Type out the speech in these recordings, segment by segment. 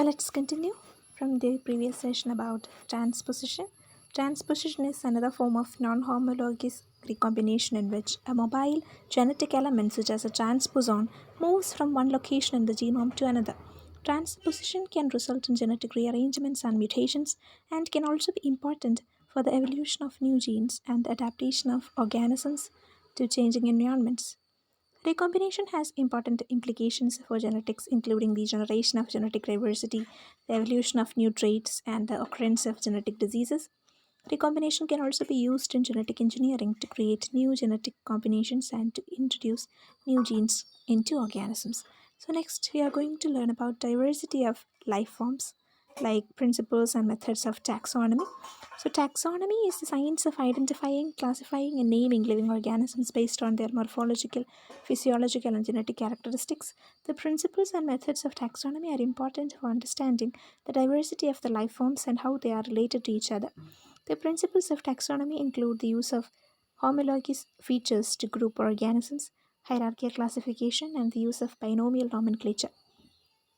Let's continue from the previous session about transposition. Transposition is another form of non-homologous recombination in which a mobile genetic element such as a transposon moves from one location in the genome to another. Transposition can result in genetic rearrangements and mutations and can also be important for the evolution of new genes and the adaptation of organisms to changing environments. Recombination has important implications for genetics, including the generation of genetic diversity, the evolution of new traits, and the occurrence of genetic diseases. Recombination can also be used in genetic engineering to create new genetic combinations and to introduce new genes into organisms. So, next, we are going to learn about diversity of life forms, like principles and methods of taxonomy. So, taxonomy is the science of identifying, classifying, and naming living organisms based on their morphological, physiological, and genetic characteristics. The principles and methods of taxonomy are important for understanding the diversity of the life forms and how they are related to each other. The principles of taxonomy include the use of homologous features to group organisms, hierarchical classification, and the use of binomial nomenclature.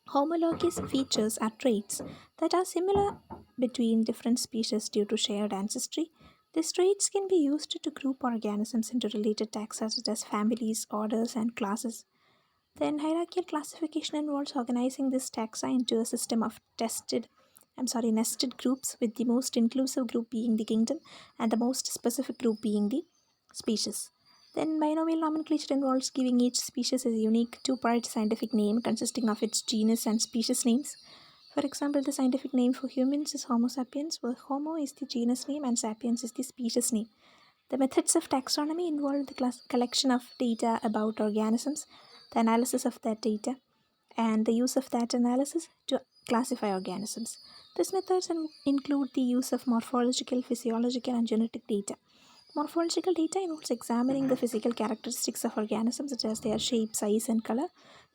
Homologous features are traits that are similar between different species due to shared ancestry. These traits can be used to group organisms into related taxa such as families, orders, and classes. Then hierarchical classification involves organizing this taxa into a system of nested groups, with the most inclusive group being the kingdom and the most specific group being the species. Then binomial nomenclature involves giving each species a unique two-part scientific name consisting of its genus and species names. For example, the scientific name for humans is Homo sapiens, where Homo is the genus name and sapiens is the species name. The methods of taxonomy involve the collection of data about organisms, the analysis of that data, and the use of that analysis to classify organisms. These methods include the use of morphological, physiological, and genetic data. Morphological data involves examining the physical characteristics of organisms such as their shape, size, and color.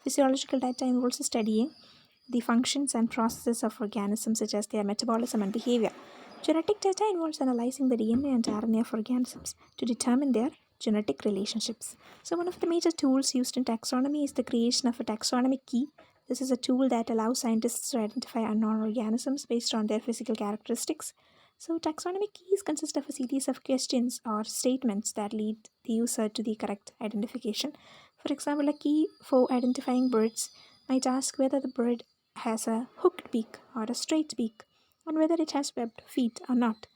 Physiological data involves studying the functions and processes of organisms such as their metabolism and behavior. Genetic data involves analyzing the DNA and RNA of organisms to determine their genetic relationships. So, one of the major tools used in taxonomy is the creation of a taxonomic key. This is a tool that allows scientists to identify unknown organisms based on their physical characteristics. So, taxonomic keys consist of a series of questions or statements that lead the user to the correct identification. For example, a key for identifying birds might ask whether the bird has a hooked beak or a straight beak, and whether it has webbed feet or not.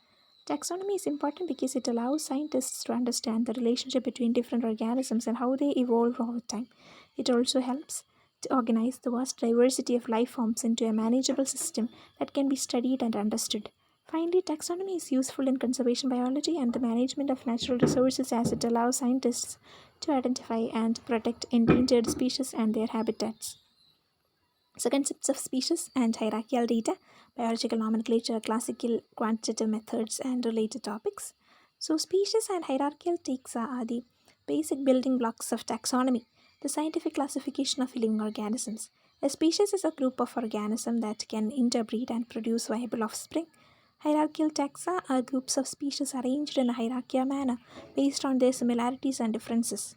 Taxonomy is important because it allows scientists to understand the relationship between different organisms and how they evolve over time. It also helps to organize the vast diversity of life forms into a manageable system that can be studied and understood. Finally, taxonomy is useful in conservation biology and the management of natural resources as it allows scientists to identify and protect endangered species and their habitats. So, concepts of species and hierarchical data, biological nomenclature, classical quantitative methods, and related topics. So, species and hierarchical taxa are the basic building blocks of taxonomy, the scientific classification of living organisms. A species is a group of organisms that can interbreed and produce viable offspring. Hierarchical taxa are groups of species arranged in a hierarchical manner based on their similarities and differences.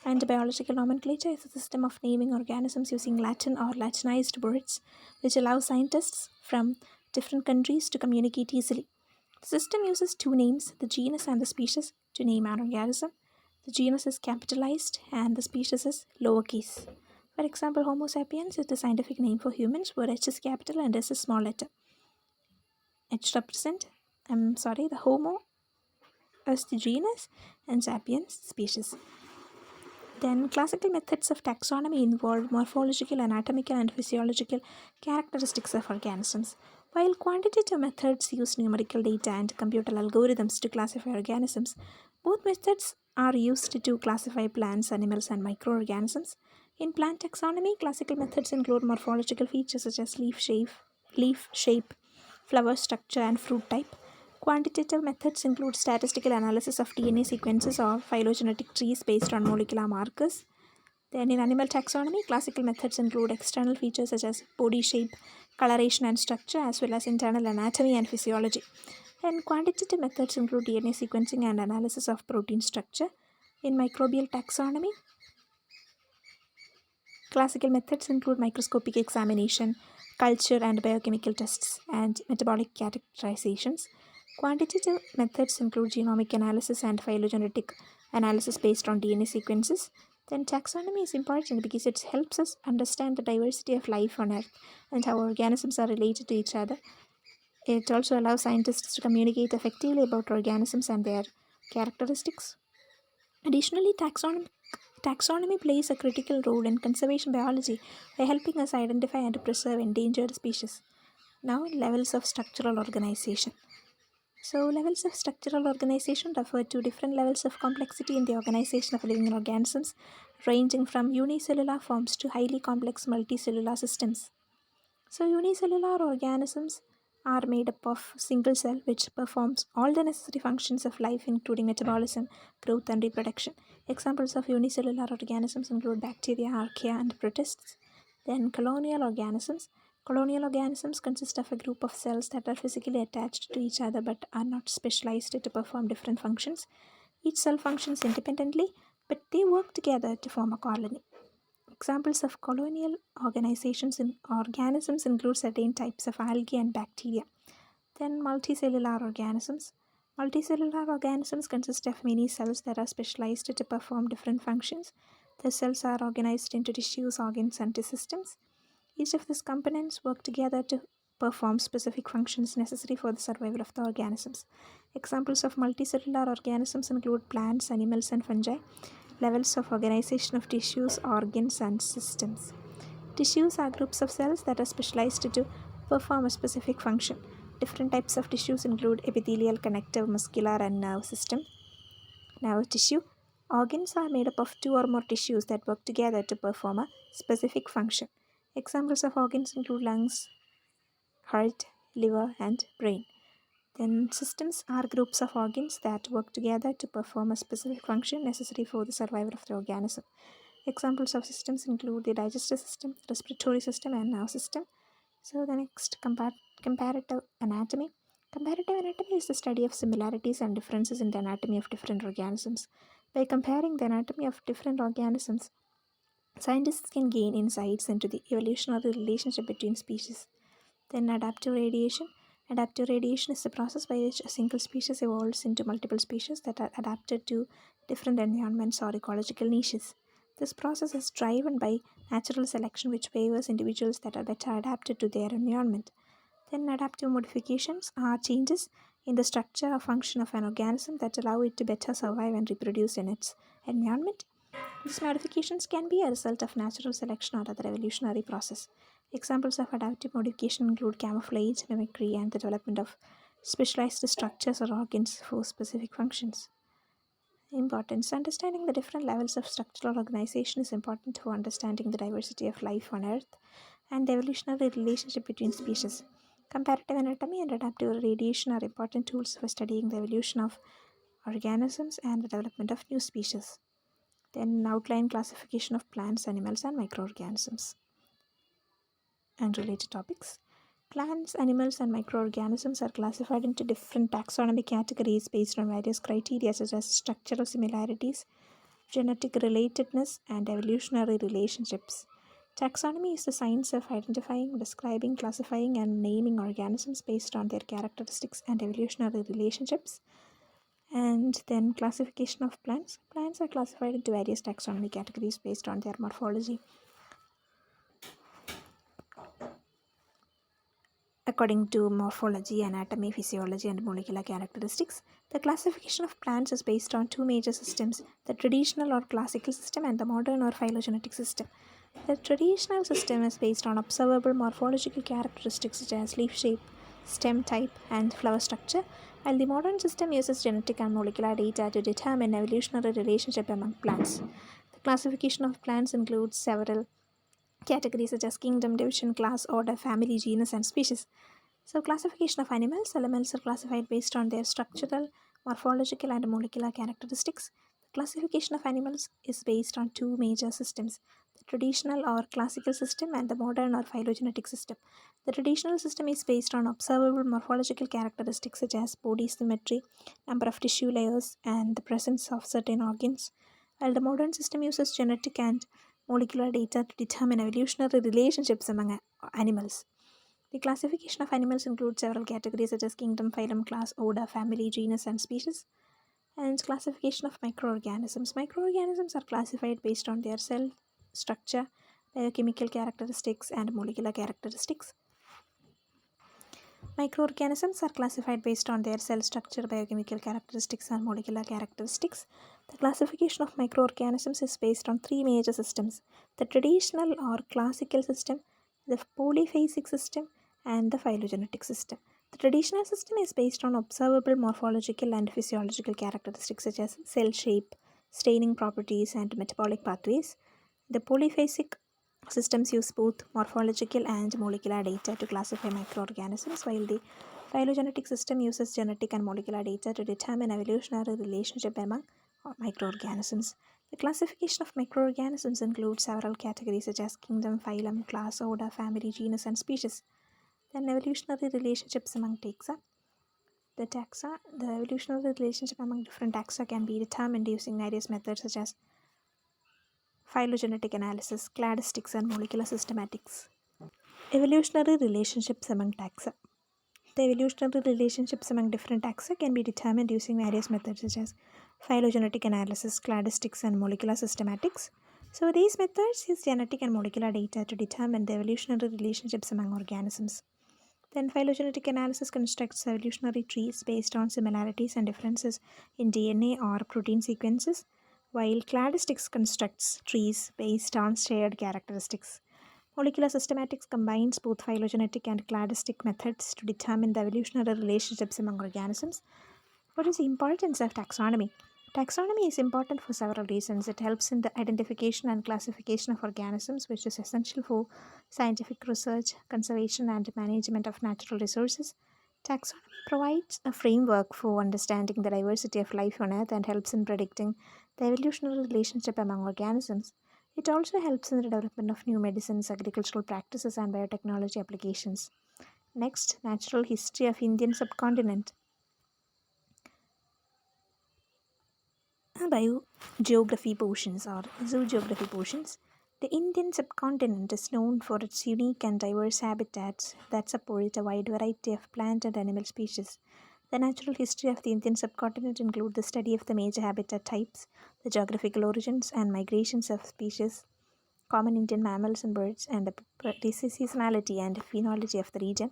And biological nomenclature is a system of naming organisms using Latin or Latinized words, which allows scientists from different countries to communicate easily. The system uses two names, the genus and the species, to name an organism. The genus is capitalized and the species is lowercase. For example, Homo sapiens is the scientific name for humans, where H is capital and S is small letter. H represent, the Homo as the genus and sapiens species. Then, classical methods of taxonomy involve morphological, anatomical, and physiological characteristics of organisms, while quantitative methods use numerical data and computer algorithms to classify organisms. Both methods are used to classify plants, animals, and microorganisms. In plant taxonomy, classical methods include morphological features such as leaf shape, flower structure, and fruit type. Quantitative methods include statistical analysis of DNA sequences or phylogenetic trees based on molecular markers. Then, in animal taxonomy, classical methods include external features such as body shape, coloration, and structure, as well as internal anatomy and physiology. And quantitative methods include DNA sequencing and analysis of protein structure. In microbial taxonomy, Classical methods include microscopic examination, culture and biochemical tests, and metabolic characterizations. Quantitative methods include genomic analysis and phylogenetic analysis based on DNA sequences. Then taxonomy is important because it helps us understand the diversity of life on Earth and how organisms are related to each other. It also allows scientists to communicate effectively about organisms and their characteristics. Additionally, taxonomy plays a critical role in conservation biology by helping us identify and preserve endangered species. Now, levels of structural organization. So, levels of structural organization refer to different levels of complexity in the organization of living organisms, ranging from unicellular forms to highly complex multicellular systems. So, unicellular organisms are made up of single cell which performs all the necessary functions of life, including metabolism, growth, and reproduction. Examples of unicellular organisms include bacteria, archaea, and protists. Then, colonial organisms. Colonial organisms consist of a group of cells that are physically attached to each other but are not specialized to perform different functions. Each cell functions independently, but they work together to form a colony. Examples of colonial organizations in organisms include certain types of algae and bacteria. Then multicellular organisms. Multicellular organisms consist of many cells that are specialized to perform different functions. The cells are organized into tissues, organs, and systems. Each of these components work together to perform specific functions necessary for the survival of the organisms. Examples of multicellular organisms include plants, animals, and fungi. Levels of organization of tissues, organs, and systems. Tissues are groups of cells that are specialized to perform a specific function. Different types of tissues include epithelial, connective, muscular, and nerve system. Nerve tissue. Organs are made up of two or more tissues that work together to perform a specific function. Examples of organs include lungs, heart, liver, and brain. Then systems are groups of organs that work together to perform a specific function necessary for the survival of the organism. Examples of systems include the digestive system, respiratory system, and nerve system. So the next, comparative anatomy. Comparative anatomy is the study of similarities and differences in the anatomy of different organisms. By comparing the anatomy of different organisms, scientists can gain insights into the evolutionary relationship between species. Then adaptive radiation. Adaptive radiation is the process by which a single species evolves into multiple species that are adapted to different environments or ecological niches. This process is driven by natural selection, which favors individuals that are better adapted to their environment. Then adaptive modifications are changes in the structure or function of an organism that allow it to better survive and reproduce in its environment. These modifications can be a result of natural selection or other evolutionary process. Examples of adaptive modification include camouflage, mimicry, and the development of specialized structures or organs for specific functions. Importance. Understanding the different levels of structural organization is important for understanding the diversity of life on Earth and the evolutionary relationship between species. Comparative anatomy and adaptive radiation are important tools for studying the evolution of organisms and the development of new species. Then outline classification of plants, animals, and microorganisms and related topics. Plants, animals, and microorganisms are classified into different taxonomic categories based on various criteria such as structural similarities, genetic relatedness, and evolutionary relationships. Taxonomy is the science of identifying, describing, classifying, and naming organisms based on their characteristics and evolutionary relationships. And then classification of plants. Plants are classified into various taxonomy categories based on their morphology. According to morphology, anatomy, physiology, and molecular characteristics, the classification of plants is based on two major systems, the traditional or classical system and the modern or phylogenetic system. The traditional system is based on observable morphological characteristics such as leaf shape, stem type, and flower structure, while the modern system uses genetic and molecular data to determine evolutionary relationship among plants. The classification of plants includes several categories such as kingdom, division, class, order, family, genus, and species. So, classification of animals. Animals are classified based on their structural, morphological, and molecular characteristics. The classification of animals is based on two major systems, the traditional or classical system and the modern or phylogenetic system. The traditional system is based on observable morphological characteristics such as body symmetry, number of tissue layers, and the presence of certain organs, while the modern system uses genetic and molecular data to determine evolutionary relationships among animals. The classification of animals includes several categories such as kingdom, phylum, class, order, family, genus, and species. And classification of microorganisms. Microorganisms are classified based on their cell structure, biochemical characteristics, and molecular characteristics. Microorganisms are classified based on their cell structure, biochemical characteristics, and molecular characteristics. The classification of microorganisms is based on three major systems: the traditional or classical system, the polyphasic system, and the phylogenetic system. The traditional system is based on observable morphological and physiological characteristics such as cell shape, staining properties, and metabolic pathways. The polyphasic systems use both morphological and molecular data to classify microorganisms, while the phylogenetic system uses genetic and molecular data to determine evolutionary relationship among microorganisms. The classification of microorganisms includes several categories such as kingdom, phylum, class, order, family, genus, and species. Then evolutionary relationships among taxa. The evolutionary relationship among different taxa can be determined using various methods such as phylogenetic analysis, cladistics, and molecular systematics. Evolutionary relationships among taxa. The evolutionary relationships among different taxa can be determined using various methods such as phylogenetic analysis, cladistics, and molecular systematics. So these methods use genetic and molecular data to determine the evolutionary relationships among organisms. Then phylogenetic analysis constructs evolutionary trees based on similarities and differences in DNA or protein sequences, while cladistics constructs trees based on shared characteristics. Molecular systematics combines both phylogenetic and cladistic methods to determine the evolutionary relationships among organisms. What is the importance of taxonomy? Taxonomy is important for several reasons. It helps in the identification and classification of organisms, which is essential for scientific research, conservation, and management of natural resources. Taxonomy provides a framework for understanding the diversity of life on Earth and helps in predicting the evolutionary relationship among organisms. It also helps in the development of new medicines, agricultural practices, and biotechnology applications. Next, natural history of Indian subcontinent. Biogeography portions or zoogeography portions. The Indian subcontinent is known for its unique and diverse habitats that support a wide variety of plant and animal species. The natural history of the Indian subcontinent includes the study of the major habitat types, the geographical origins and migrations of species, common Indian mammals and birds, and the seasonality and phenology of the region.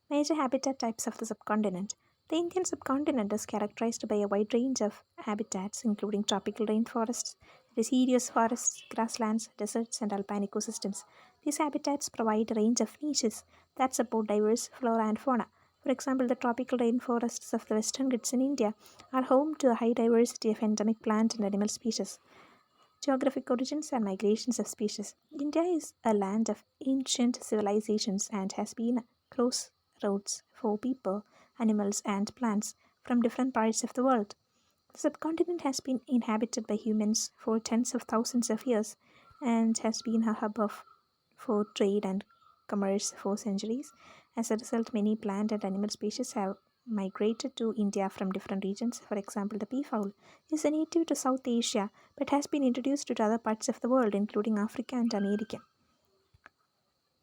Major habitat types of the subcontinent. The Indian subcontinent is characterized by a wide range of habitats, including tropical rainforests, deciduous forests, grasslands, deserts, and alpine ecosystems. These habitats provide a range of niches that support diverse flora and fauna. For example, the tropical rainforests of the Western Ghats in India are home to a high diversity of endemic plant and animal species. Geographic origins and migrations of species. India is a land of ancient civilizations and has been crossroads for people, animals, and plants from different parts of the world. The subcontinent has been inhabited by humans for tens of thousands of years and has been a for trade and commerce for centuries. As a result, many plant and animal species have migrated to India from different regions. For example, the peafowl is a native to South Asia but has been introduced to other parts of the world, including Africa and America.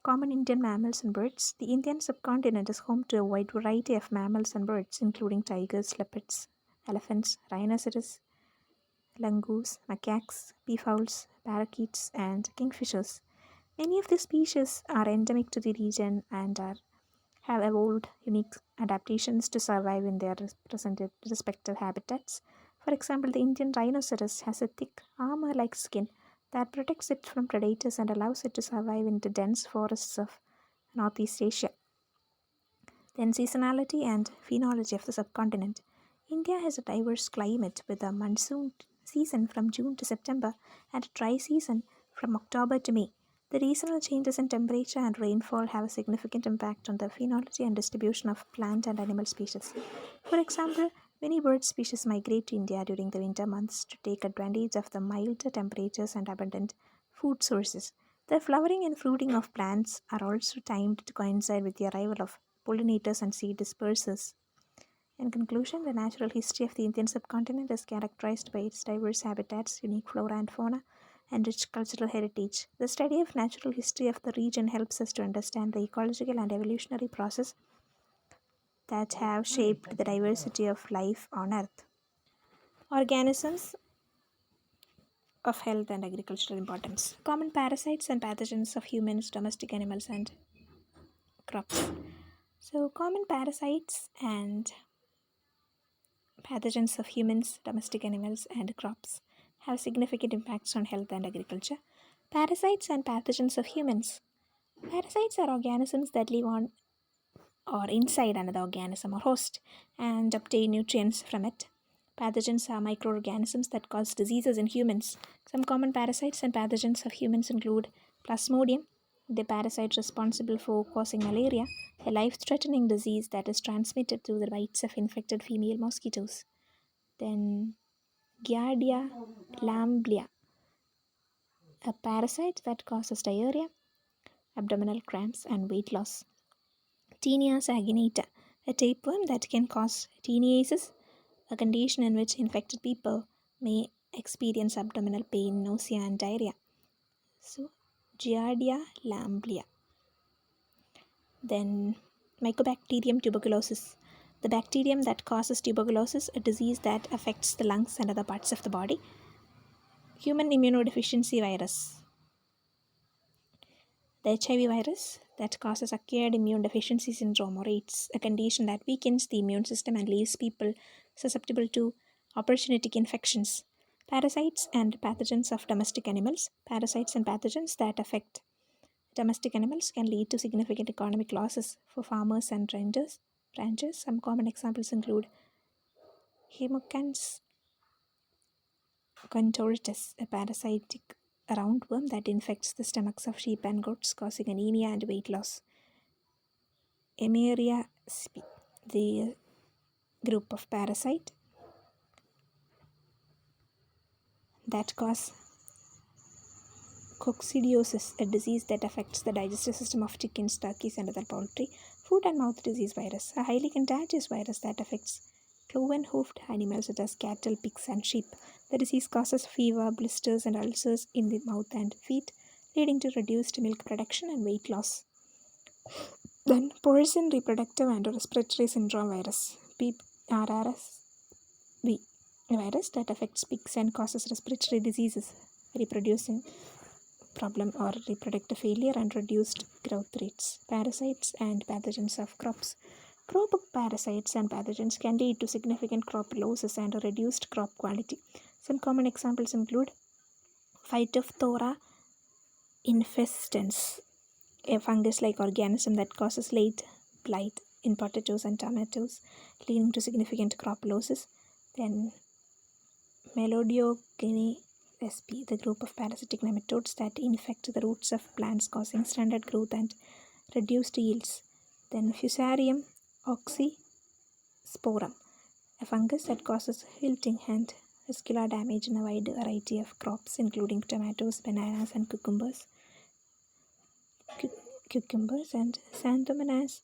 Common Indian mammals and birds. The Indian subcontinent is home to a wide variety of mammals and birds, including tigers, leopards, elephants, rhinoceros, langurs, macaques, peafowls, parakeets, and kingfishers. Many of these species are endemic to the region and have evolved unique adaptations to survive in their respective habitats. For example, the Indian rhinoceros has a thick armor-like skin that protects it from predators and allows it to survive in the dense forests of Northeast Asia. Then seasonality and phenology of the subcontinent. India has a diverse climate with a monsoon season from June to September and a dry season from October to May. The regional changes in temperature and rainfall have a significant impact on the phenology and distribution of plant and animal species. For example, many bird species migrate to India during the winter months to take advantage of the milder temperatures and abundant food sources. The flowering and fruiting of plants are also timed to coincide with the arrival of pollinators and seed dispersers. In conclusion, the natural history of the Indian subcontinent is characterized by its diverse habitats, unique flora and fauna, and rich cultural heritage. The study of natural history of the region helps us to understand the ecological and evolutionary process that have shaped the diversity of life on Earth. Organisms of health and agricultural importance. Common parasites and pathogens of humans, domestic animals, and crops. So, common parasites and pathogens of humans, domestic animals, and crops have significant impacts on health and agriculture. Parasites and pathogens of humans. Parasites are organisms that live on or inside another organism or host and obtain nutrients from it. Pathogens are microorganisms that cause diseases in humans. Some common parasites and pathogens of humans include Plasmodium, the parasite responsible for causing malaria, a life threatening disease that is transmitted through the bites of infected female mosquitoes. Then, Giardia lamblia, a parasite that causes diarrhea, abdominal cramps, and weight loss. Tinea saginata, a tapeworm that can cause teniasis, a condition in which infected people may experience abdominal pain, nausea, and diarrhea. So, Giardia lamblia. Then, Mycobacterium tuberculosis, the bacterium that causes tuberculosis, a disease that affects the lungs and other parts of the body. Human immunodeficiency virus, the HIV virus that causes acquired immune deficiency syndrome or AIDS, a condition that weakens the immune system and leaves people susceptible to opportunistic infections. Parasites and pathogens of domestic animals. Parasites and pathogens that affect domestic animals can lead to significant economic losses for farmers and ranchers. Some common examples include Haemocans contortus, a parasitic roundworm that infects the stomachs of sheep and goats, causing anemia and weight loss. Emeria sp, the group of parasite that cause coccidiosis, a disease that affects the digestive system of chickens, turkeys, and other poultry. Foot and mouth disease virus, a highly contagious virus that affects cloven-hoofed animals such as cattle, pigs, and sheep. The disease causes fever, blisters, and ulcers in the mouth and feet, leading to reduced milk production and weight loss. Then, porcine reproductive and respiratory syndrome virus, PRRSV, a virus that affects pigs and causes respiratory diseases, reproducing problem or reproductive failure and reduced growth rates. Parasites and pathogens of crops. Crop parasites and pathogens can lead to significant crop losses and reduced crop quality. Some common examples include Phytophthora infestans, a fungus-like organism that causes late blight in potatoes and tomatoes, leading to significant crop losses. Then Melodogonia sp, the group of parasitic nematodes that infect the roots of plants, causing stunted growth and reduced yields. Then Fusarium oxysporum, a fungus that causes wilting and vascular damage in a wide variety of crops, including tomatoes, bananas, and cucumbers. And Xanthomonas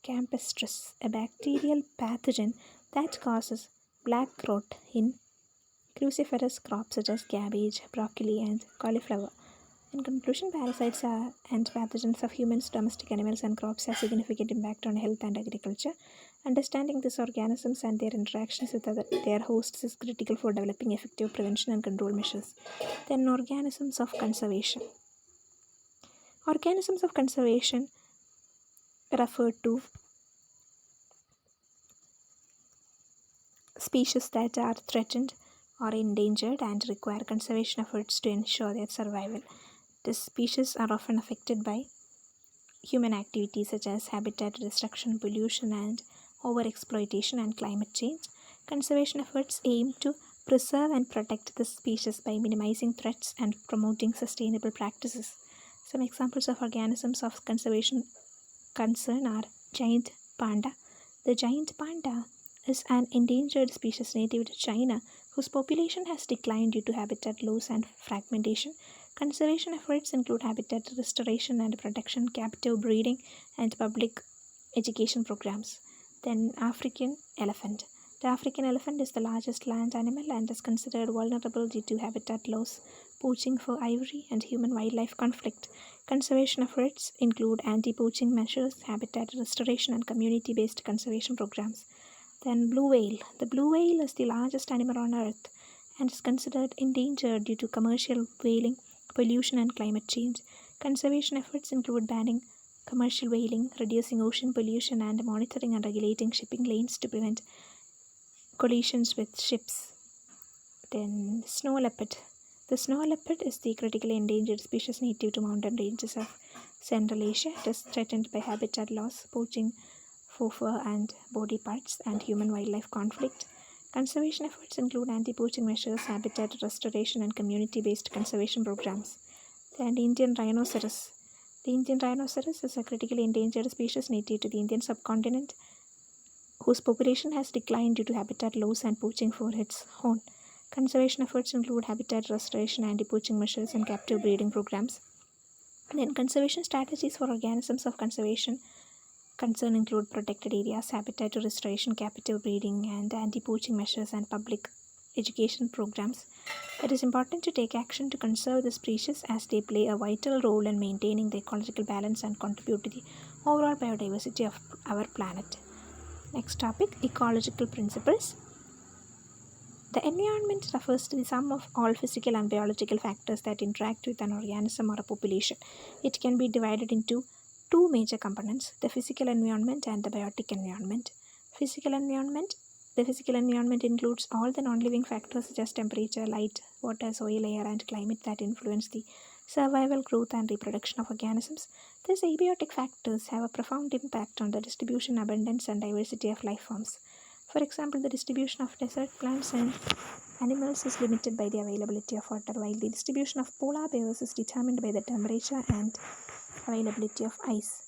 campestris, a bacterial pathogen that causes black rot in cruciferous crops such as cabbage, broccoli, and cauliflower. In conclusion, parasites and pathogens of humans, domestic animals, and crops have significant impact on health and agriculture. Understanding these organisms and their interactions with their hosts is critical for developing effective prevention and control measures. Then, organisms of conservation. Organisms of conservation refer to species that are threatened or endangered and require conservation efforts to ensure their survival. These species are often affected by human activities such as habitat destruction, pollution, and overexploitation and climate change. Conservation efforts aim to preserve and protect the species by minimizing threats and promoting sustainable practices. Some examples of organisms of conservation concern are giant panda. The giant panda is an endangered species native to China whose population has declined due to habitat loss and fragmentation. Conservation efforts include habitat restoration and protection, captive breeding, and public education programs. Then African elephant. The African elephant is the largest land animal and is considered vulnerable due to habitat loss, poaching for ivory, and human-wildlife conflict. Conservation efforts include anti-poaching measures, habitat restoration, and community-based conservation programs. Then blue whale. The blue whale is the largest animal on Earth and is considered endangered due to commercial whaling, pollution, and climate change. Conservation efforts include banning commercial whaling, reducing ocean pollution, and monitoring and regulating shipping lanes to prevent collisions with ships. Then snow leopard. The snow leopard is the critically endangered species native to mountain ranges of Central Asia. It is threatened by habitat loss, poaching for fur and body parts, and human-wildlife conflict. Conservation efforts include anti-poaching measures, habitat restoration, and community-based conservation programs. Then Indian rhinoceros. The Indian rhinoceros is a critically endangered species native to the Indian subcontinent, whose population has declined due to habitat loss and poaching for its horn. Conservation efforts include habitat restoration, anti-poaching measures, and captive breeding programs. Then conservation strategies for organisms of conservation concern include protected areas, habitat restoration, captive breeding, and anti-poaching measures, and public education programs. It is important to take action to conserve the species as they play a vital role in maintaining the ecological balance and contribute to the overall biodiversity of our planet. Next topic, ecological principles. The environment refers to the sum of all physical and biological factors that interact with an organism or a population. It can be divided into two major components, the physical environment and the biotic environment. Physical environment. The physical environment includes all the non-living factors such as temperature, light, water, soil, air, and climate that influence the survival, growth, and reproduction of organisms. These abiotic factors have a profound impact on the distribution, abundance, and diversity of life forms. For example, the distribution of desert plants and animals is limited by the availability of water, while the distribution of polar bears is determined by the temperature and availability of ice.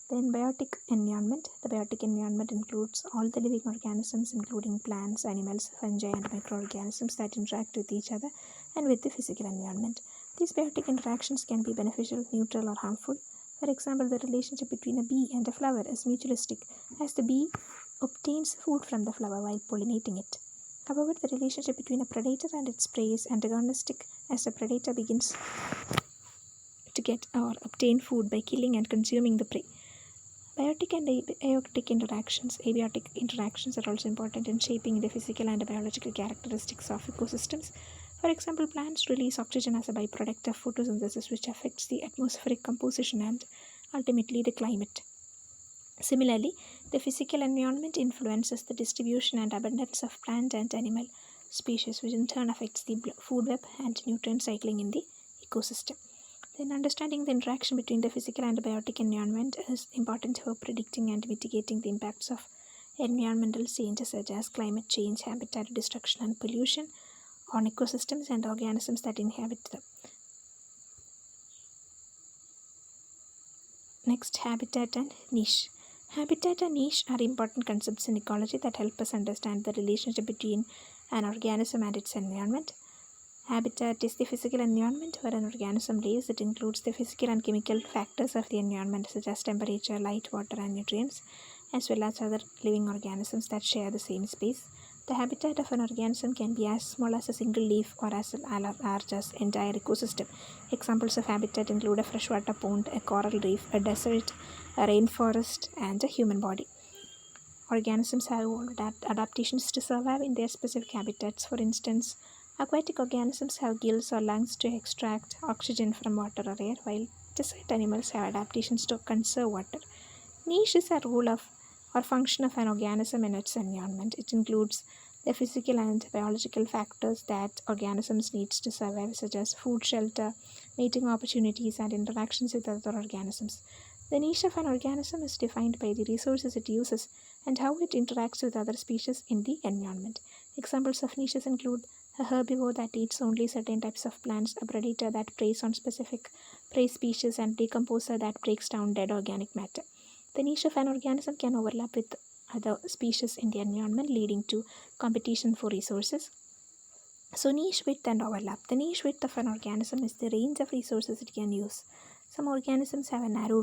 Then biotic environment. The biotic environment includes all the living organisms, including plants, animals, fungi, and microorganisms that interact with each other and with the physical environment. These biotic interactions can be beneficial, neutral, or harmful. For example, the relationship between a bee and a flower is mutualistic, as the bee obtains food from the flower while pollinating it. However, the relationship between a predator and its prey is antagonistic, as the predator begins to get or obtain food by killing and consuming the prey. Biotic and abiotic interactions. Abiotic interactions are also important in shaping the physical and biological characteristics of ecosystems. For example, plants release oxygen as a byproduct of photosynthesis, which affects the atmospheric composition and ultimately the climate. Similarly, the physical environment influences the distribution and abundance of plant and animal species, which in turn affects the food web and nutrient cycling in the ecosystem. Then understanding the interaction between the physical and biotic environment is important for predicting and mitigating the impacts of environmental changes such as climate change, habitat destruction, and pollution on ecosystems and organisms that inhabit them. Next, habitat and niche. Habitat and niche are important concepts in ecology that help us understand the relationship between an organism and its environment. Habitat is the physical environment where an organism lives. It includes the physical and chemical factors of the environment such as temperature, light, water, and nutrients, as well as other living organisms that share the same space. The habitat of an organism can be as small as a single leaf or as large as entire ecosystem. Examples of habitat include a freshwater pond, a coral reef, a desert, a rainforest, and a human body. Organisms have evolved adaptations to survive in their specific habitats. For instance, aquatic organisms have gills or lungs to extract oxygen from water or air, while desert animals have adaptations to conserve water. Niche is a role of or function of an organism in its environment. It includes the physical and biological factors that organisms need to survive, such as food, shelter, mating opportunities, and interactions with other organisms. The niche of an organism is defined by the resources it uses and how it interacts with other species in the environment. Examples of niches include a herbivore that eats only certain types of plants, a predator that preys on specific prey species, and decomposer that breaks down dead organic matter. The niche of an organism can overlap with other species in the environment, leading to competition for resources. So, niche width and overlap. The niche width of an organism is the range of resources it can use. Some organisms have a narrow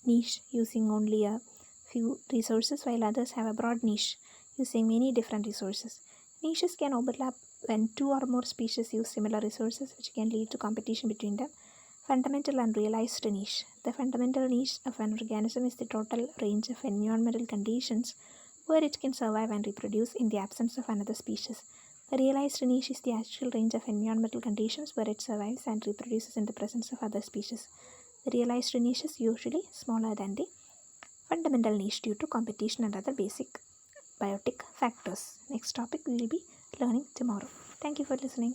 niche using only a few resources, while others have a broad niche using many different resources. Niches can overlap when two or more species use similar resources, which can lead to competition between them. Fundamental and realized niche. The fundamental niche of an organism is the total range of environmental conditions where it can survive and reproduce in the absence of another species. The realized niche is the actual range of environmental conditions where it survives and reproduces in the presence of other species. The realized niche is usually smaller than the fundamental niche due to competition and other basic biotic factors. Next topic we will be learning tomorrow. Thank you for listening.